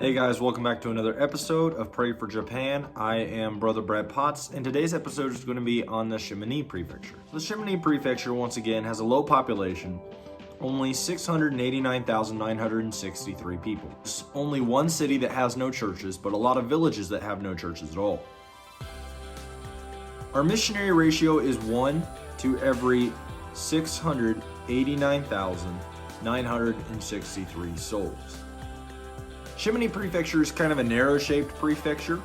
Hey guys, welcome back to another episode of Pray for Japan. I am Brother Brad Potts, and today's episode is going to be on the Shimane Prefecture. The Shimane Prefecture, once again, has a low population, only 689,963 people. It's only one city that has no churches, but a lot of villages that have no churches at all. Our missionary ratio is 1 to every 689,963 souls. Shimane Prefecture is kind of a narrow-shaped prefecture,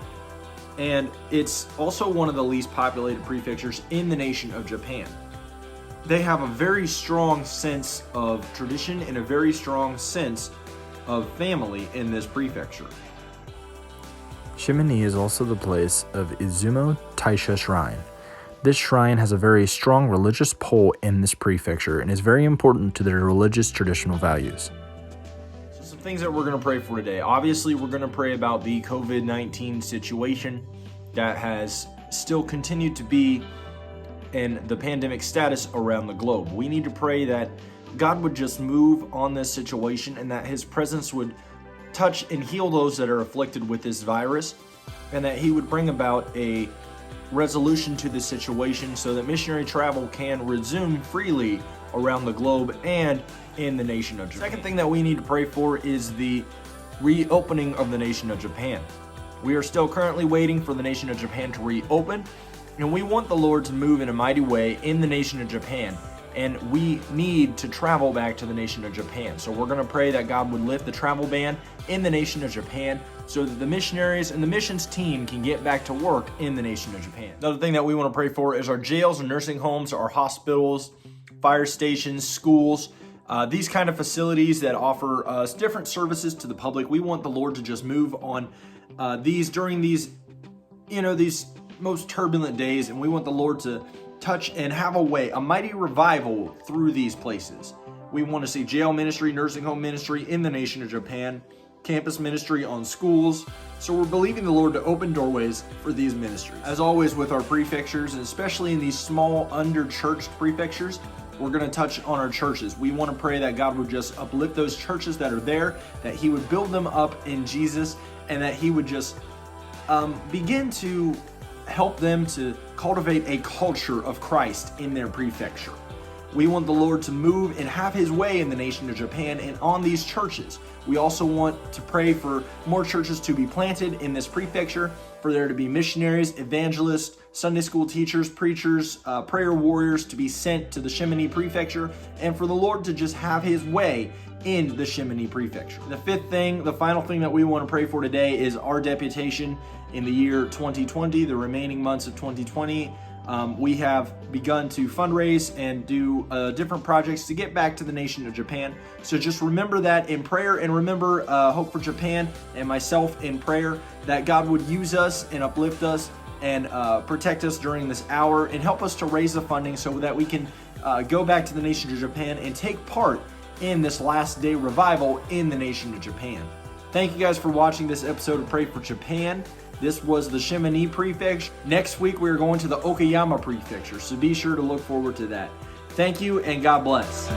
and it's also one of the least populated prefectures in the nation of Japan. They have a very strong sense of tradition and a very strong sense of family in this prefecture. Shimane is also the place of Izumo Taisha Shrine. This shrine has a very strong religious pull in this prefecture and is very important to their religious traditional values. Some things that we're going to pray for today. Obviously, we're going to pray about the COVID-19 situation that has still continued to be in the pandemic status around the globe. We need to pray that God would just move on this situation and that His presence would touch and heal those that are afflicted with this virus, and that He would bring about a resolution to this situation so that missionary travel can resume freely around the globe and in the nation of Japan. Second thing that we need to pray for is the reopening of the nation of Japan. We are still currently waiting for the nation of Japan to reopen, and we want the Lord to move in a mighty way in the nation of Japan, and we need to travel back to the nation of Japan. So we're going to pray that God would lift the travel ban in the nation of Japan so that the missionaries and the missions team can get back to work in the nation of Japan. Another thing that we want to pray for is our jails and nursing homes, our hospitals, fire stations, schools, these kind of facilities that offer us different services to the public. We want the Lord to just move on these during these most turbulent days, and we want the Lord to touch and have a mighty revival through these places. We want to see jail ministry, nursing home ministry in the nation of Japan, campus ministry on schools. So we're believing the Lord to open doorways for these ministries. As always with our prefectures, and especially in these small under-churched prefectures, we're going to touch on our churches. We want to pray that God would just uplift those churches that are there, that He would build them up in Jesus, and that He would just begin to help them to cultivate a culture of Christ in their prefecture. We want the Lord to move and have His way in the nation of Japan and on these churches. We also want to pray for more churches to be planted in this prefecture, for there to be missionaries, evangelists, Sunday school teachers, preachers, prayer warriors to be sent to the Shimane Prefecture, and for the Lord to just have His way in the Shimane Prefecture. The fifth thing, the final thing that we want to pray for today is our deputation in the year 2020, the remaining months of 2020. We have begun to fundraise and do different projects to get back to the nation of Japan. So just remember that in prayer, and remember Hope for Japan and myself in prayer, that God would use us and uplift us and protect us during this hour and help us to raise the funding so that we can go back to the nation of Japan and take part in this last day revival in the nation of Japan. Thank you guys for watching this episode of Pray for Japan. This was the Shimane Prefecture. Next week, we are going to the Okayama Prefecture, so be sure to look forward to that. Thank you, and God bless.